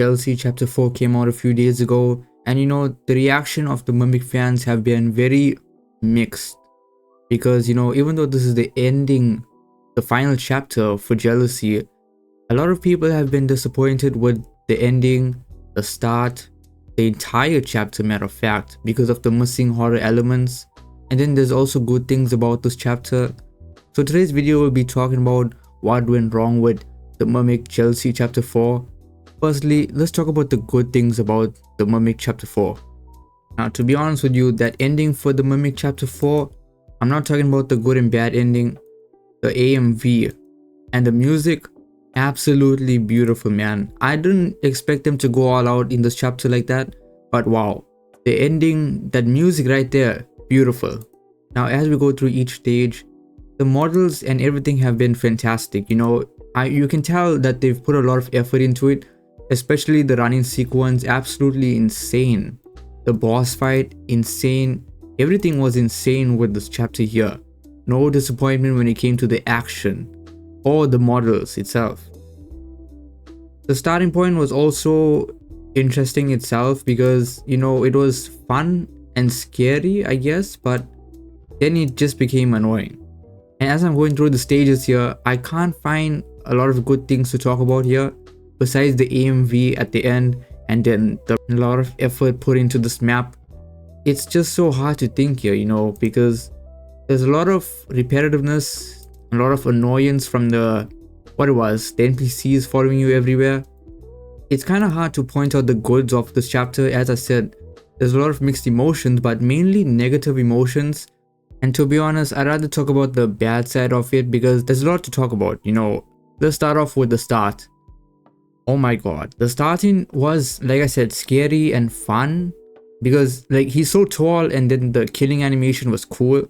Chelsea Chapter 4 came out a few days ago, and the reaction of the Mimic fans have been very mixed because even though this is the ending, the final chapter for Jealousy, a lot of people have been disappointed with the ending, the start, the entire chapter, matter of fact, because of the missing horror elements. And then there's also good things about this chapter. So today's video will be talking about what went wrong with the Mimic Chelsea Chapter 4. Firstly, let's talk about the good things about the Mimic Chapter 4. Now, to be honest with you, that ending for the Mimic Chapter 4, I'm not talking about the good and bad ending, the AMV and the music, absolutely beautiful, man. I didn't expect them to go all out in this chapter like that, but wow, the ending, that music right there, beautiful. Now, as we go through each stage, the models and everything have been fantastic. You can tell that they've put a lot of effort into it, especially the running sequence, absolutely insane. The boss fight, insane. Everything was insane with this chapter here. No disappointment when it came to the action or the models itself. The starting point was also interesting itself because it was fun and scary, I guess, but then it just became annoying. And as I'm going through the stages here, I can't find a lot of good things to talk about here besides the AMV at the end and then a lot of effort put into this map. It's just so hard to think here, because there's a lot of repetitiveness, a lot of annoyance from the NPCs following you everywhere. It's kind of hard to point out the goods of this chapter. As I said, there's a lot of mixed emotions, but mainly negative emotions. And to be honest, I'd rather talk about the bad side of it because there's a lot to talk about. Let's start off with the start. Oh my god, the starting was, like I said, scary and fun because he's so tall, and then the killing animation was cool.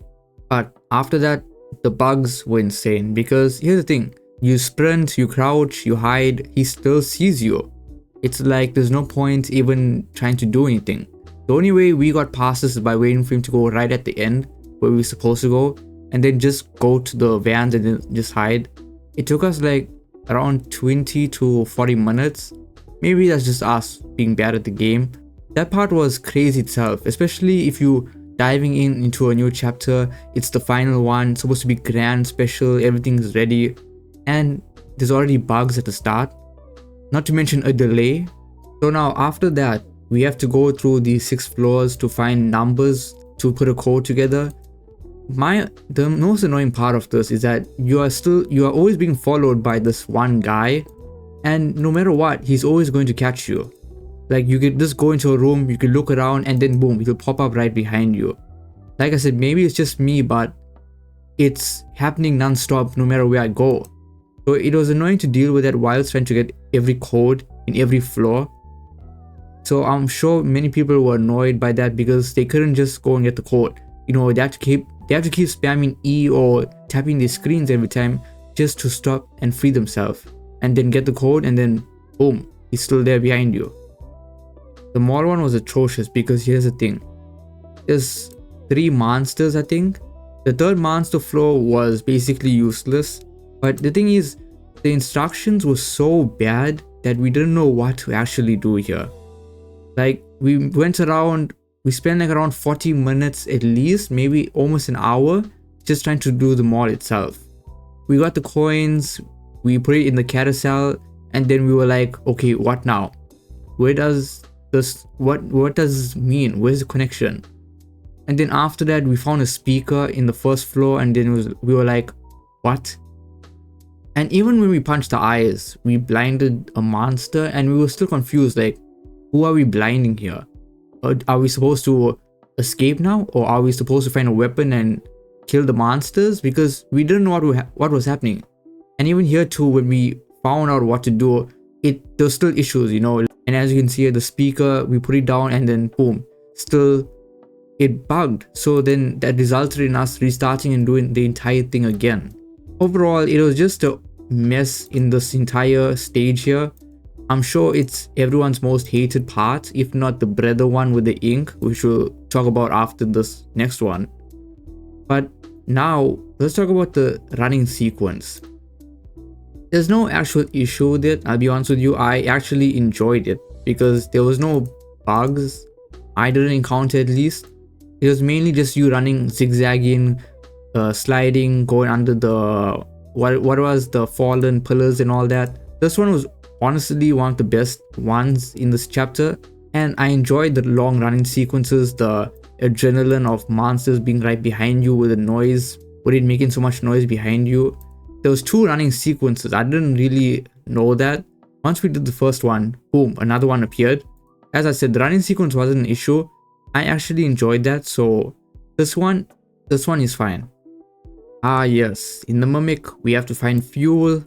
But after that, the bugs were insane because here's the thing, you sprint, you crouch, you hide, he still sees you. It's like there's no point even trying to do anything. The only way we got past this is by waiting for him to go right at the end where we're supposed to go, and then just go to the vans and then just hide. It took us around 20 to 40 minutes. Maybe that's just us being bad at the game. That part was crazy itself, especially if you diving into a new chapter. It's the final one, supposed to be grand, special, everything's ready, and there's already bugs at the start, not to mention a delay. So now after that, we have to go through the 6 floors to find numbers to put a code together. The most annoying part of this is that you are always being followed by this one guy, and no matter what, he's always going to catch you. You could just go into a room, you could look around, and then boom, he'll pop up right behind you. Like I said, maybe it's just me, but it's happening non-stop no matter where I go. So it was annoying to deal with that while trying to get every code in every floor. So I'm sure many people were annoyed by that because they couldn't just go and get the code. They have to keep spamming E or tapping their screens every time just to stop and free themselves, and then get the code, and then boom, he's still there behind you. The mall one was atrocious because here's the thing, there's 3 monsters, I think. The 3rd monster floor was basically useless, but the thing is, the instructions were so bad that we didn't know what to actually do here. We went around, we spent around 40 minutes at least, maybe almost an hour, just trying to do the mall itself. We got the coins, we put it in the carousel, and then we were like, okay, what now? Where does this, what does this mean? Where's the connection? And then after that, we found a speaker in the 1st floor, and then we were like, what? And even when we punched the eyes, we blinded a monster, and we were still confused, who are we blinding here? Are we supposed to escape now, or are we supposed to find a weapon and kill the monsters? Because we didn't know what was happening. And even here too, when we found out what to do, there's still issues, And as you can see here, the speaker, we put it down, and then boom, still it bugged. So then that resulted in us restarting and doing the entire thing again. Overall, it was just a mess in this entire stage here. I'm sure it's everyone's most hated part, if not the breather one with the ink, which we'll talk about after this next one. But now, let's talk about the running sequence. There's no actual issue with it. I'll be honest with you, I actually enjoyed it because there was no bugs. I didn't encounter, at least. It was mainly just you running, zigzagging, sliding, going under the what was the fallen pillars and all that. This one was honestly one of the best ones in this chapter, and I enjoyed the long running sequences, the adrenaline of monsters being right behind you with the noise, with it making so much noise behind you. There was 2 running sequences. I didn't really know that. Once we did the first one, boom, another one appeared. As I said, the running sequence wasn't an issue. I actually enjoyed that, so this one is fine. Ah yes, in the Mimic, we have to find fuel,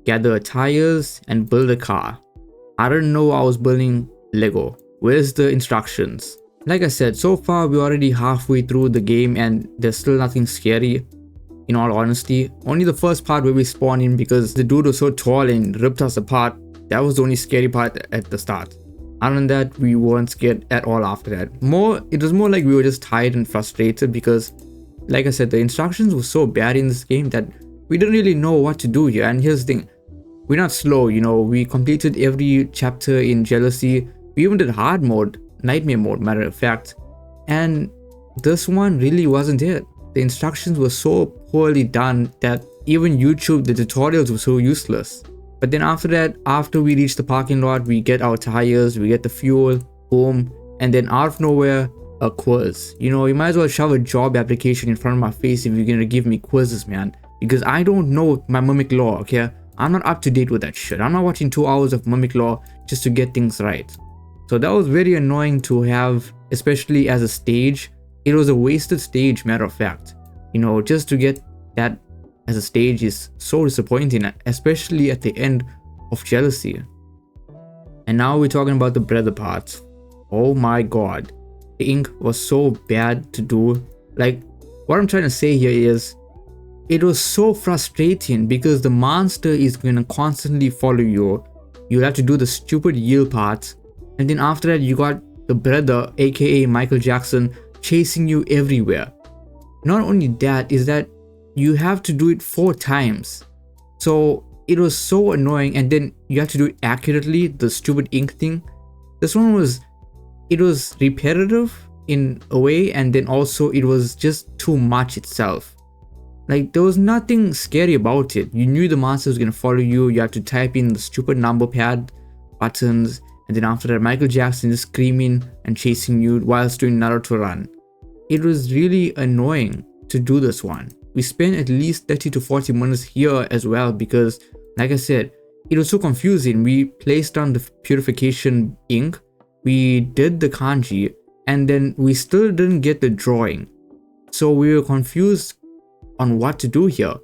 gather tires, and build a car. I didn't know I was building Lego. Where's the instructions? Like I said, so far we're already halfway through the game and there's still nothing scary. In all honesty, only the first part where we spawn in because the dude was so tall and ripped us apart. That was the only scary part at the start. Other than that, we weren't scared at all after that. It was more like we were just tired and frustrated because, like I said, the instructions were so bad in this game that we didn't really know what to do here. And here's the thing, we're not slow, you know, we completed every chapter in Jealousy. We even did hard mode, nightmare mode, matter of fact. And this one really wasn't it. The instructions were so poorly done that even YouTube, the tutorials were so useless. But then after that, after we reach the parking lot, we get our tires, we get the fuel, boom, and then out of nowhere, a quiz. You know, you might as well shove a job application in front of my face if you're gonna give me quizzes, man. Because I don't know my Mimic lore, okay? I'm not up to date with that shit. I'm not watching 2 hours of Mimic lore just to get things right. So that was very annoying to have, especially as a stage. It was a wasted stage, matter of fact. You know, just to get that as a stage is so disappointing, especially at the end of Jealousy. And now we're talking about the brother part. Oh my god. The ink was so bad to do. Like, what I'm trying to say here is, it was so frustrating because the monster is gonna constantly follow you. You'll have to do the stupid yield part. And then after that, you got the brother, aka Michael Jackson, chasing you everywhere. Not only that, is that you have to do it 4 times. So it was so annoying, and then you have to do it accurately, the stupid ink thing. This one was, it was repetitive in a way, and then also it was just too much itself. Like, there was nothing scary about it. You knew the monster was gonna follow you. You had to type in the stupid number pad buttons, and then after that, Michael Jackson is screaming and chasing you whilst doing Naruto run. It was really annoying to do this one. We spent at least 30 to 40 minutes here as well because, like I said, it was so confusing. We placed down the purification ink, we did the kanji, and then we still didn't get the drawing. So we were confused on what to do here.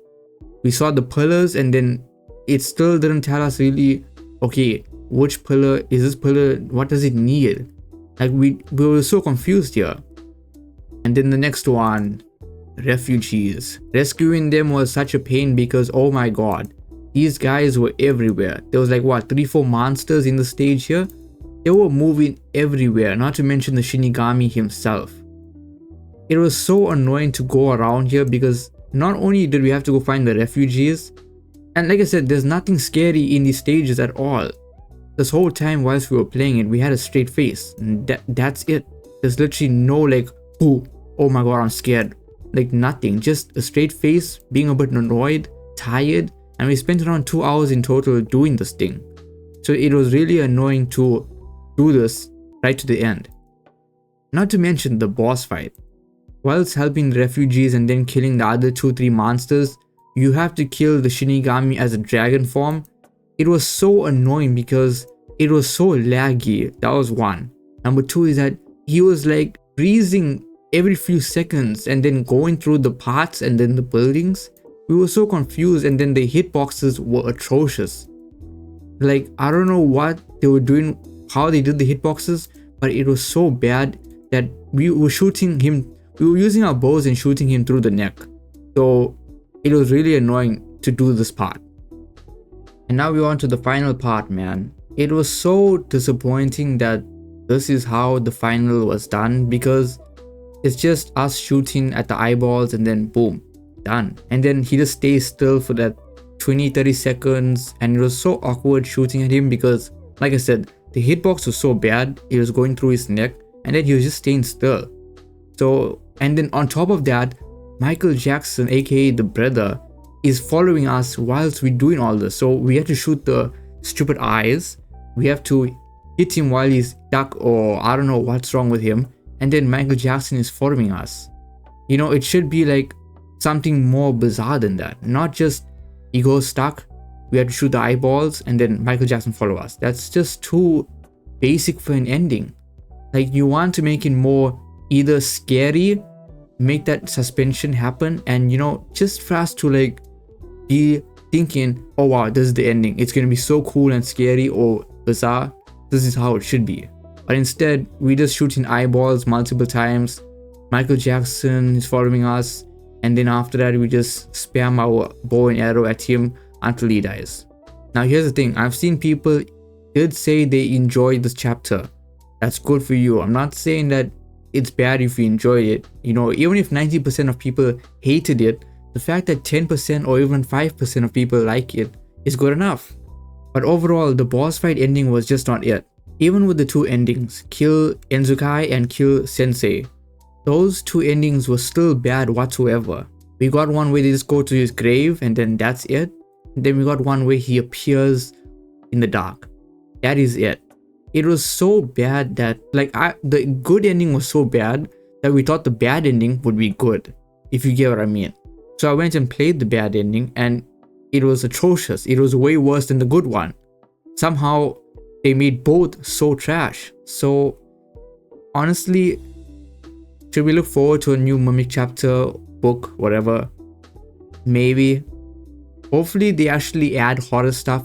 We saw the pillars and then it still didn't tell us really, okay, which pillar is this pillar, what does it need? Like, we were so confused here. And then the next one, refugees. Rescuing them was such a pain because, oh my god, these guys were everywhere. There was like what, 3-4 monsters in the stage here. They were moving everywhere, not to mention the Shinigami himself. It was so annoying to go around here because not only did we have to go find the refugees, and like I said, there's nothing scary in these stages at all. This whole time whilst we were playing it, we had a straight face, and that's it. There's literally no like, oh my god, I'm scared. Like, nothing, just a straight face, being a bit annoyed, tired, and we spent around 2 hours in total doing this thing. So it was really annoying to do this right to the end. Not to mention the boss fight. Whilst helping the refugees and then killing the other 2-3 monsters, you have to kill the Shinigami as a dragon form. It was so annoying because it was so laggy. That was one. Number 2 is that he was like freezing every few seconds and then going through the parts and then the buildings. We were so confused, and then the hitboxes were atrocious. Like, I don't know what they were doing, how they did the hitboxes, but it was so bad that we were shooting him, we were using our bows and shooting him through the neck. So it was really annoying to do this part. And now we're on to the final part, man. It was so disappointing that this is how the final was done, because it's just us shooting at the eyeballs and then boom, done. And then he just stays still for that 20-30 seconds, and it was so awkward shooting at him because, like I said, the hitbox was so bad, it was going through his neck, and then he was just staying still. So, and then on top of that, Michael Jackson, aka the brother, is following us whilst we're doing all this. So we have to shoot the stupid eyes, we have to hit him while he's stuck, or I don't know what's wrong with him, and then Michael Jackson is following us. You know, it should be like something more bizarre than that, not just he goes stuck, we have to shoot the eyeballs, and then Michael Jackson follow us. That's just too basic for an ending. Like, you want to make it more either scary, make that suspension happen, and you know, just for us to like be thinking, oh wow, this is the ending, it's gonna be so cool and scary or bizarre, this is how it should be. But instead, we just shooting eyeballs multiple times, Michael Jackson is following us, and then after that we just spam our bow and arrow at him until he dies. Now here's the thing, I've seen people did say they enjoyed this chapter. That's good for you. I'm not saying that it's bad if you enjoyed it. You know, even if 90% of people hated it, the fact that 10% or even 5% of people like it is good enough. But overall, the boss fight ending was just not it. Even with the two endings, kill Enzukai and kill Sensei, those two endings were still bad whatsoever. We got one where they just go to his grave and then that's it. And then we got one where he appears in the dark. That is it. It was so bad that the good ending was so bad that we thought the bad ending would be good, if you get what I mean. So I went and played the bad ending and it was atrocious. It was way worse than the good one. Somehow they made both so trash. So honestly, should we look forward to a new Mimic chapter, book, whatever? Maybe. Hopefully they actually add horror stuff.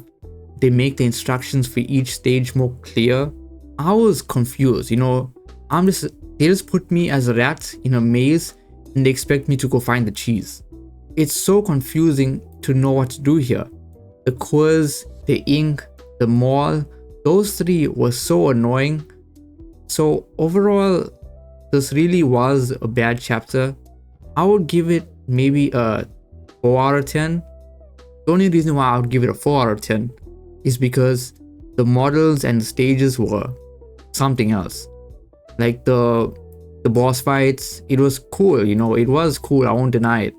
They make the instructions for each stage more clear. I was confused, you know, they just put me as a rat in a maze and they expect me to go find the cheese. It's so confusing to know what to do here. The quiz, the ink, the mall, those three were so annoying. So overall, this really was a bad chapter. I would give it maybe a 4 out of 10. The only reason why I would give it a 4 out of 10 is because the models and the stages were something else. Like the boss fights, it was cool, you know, it was cool, I won't deny it.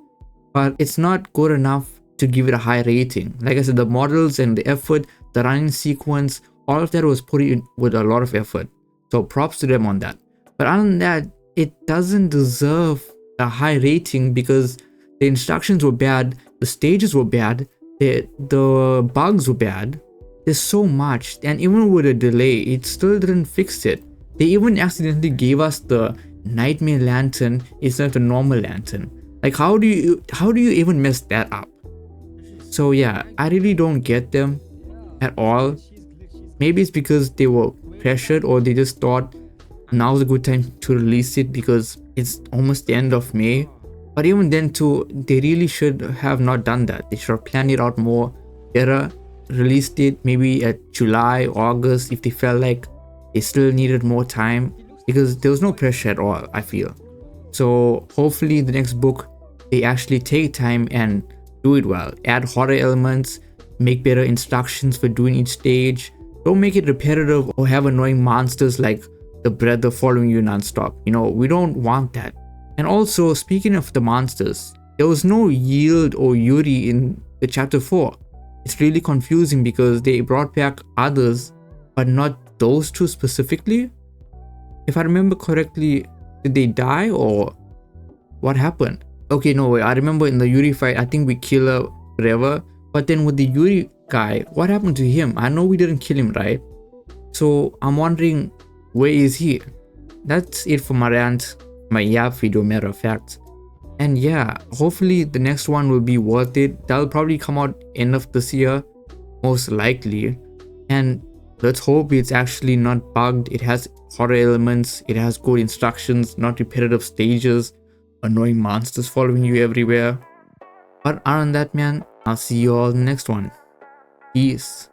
But it's not good enough to give it a high rating. Like I said, the models and the effort, the running sequence, all of that was put in with a lot of effort. So props to them on that. But other than that, it doesn't deserve a high rating because the instructions were bad, the stages were bad, the bugs were bad. There's so much, and even with a delay, it still didn't fix it. They even accidentally gave us the nightmare lantern instead of the normal lantern. Like, how do you even mess that up? So yeah, I really don't get them at all. Maybe it's because they were pressured, or they just thought now's a good time to release it because it's almost the end of May. But even then too, they really should have not done that. They should have planned it out more better, released it maybe at July, August if they felt like they still needed more time, because there was no pressure at all, I feel. So hopefully the next book they actually take time and do it well. Add horror elements, make better instructions for doing each stage. Don't make it repetitive or have annoying monsters like the brother following you non-stop. You know, we don't want that. And also, speaking of the monsters, there was no Yield or Yuri in the chapter 4. It's really confusing because they brought back others, but not those two specifically. If I remember correctly, did they die or what happened? Okay, no way. I remember in the Yuri fight, I think we kill her forever. But then with the Yuri guy, what happened to him? I know we didn't kill him, right? So I'm wondering, where is he? That's it for my rant, my yap video, matter of fact. And yeah, hopefully the next one will be worth it. That'll probably come out end of this year, most likely. And let's hope it's actually not bugged. It has horror elements, it has good instructions, not repetitive stages, annoying monsters following you everywhere. But other than that, man, I'll see you all in the next one. Peace.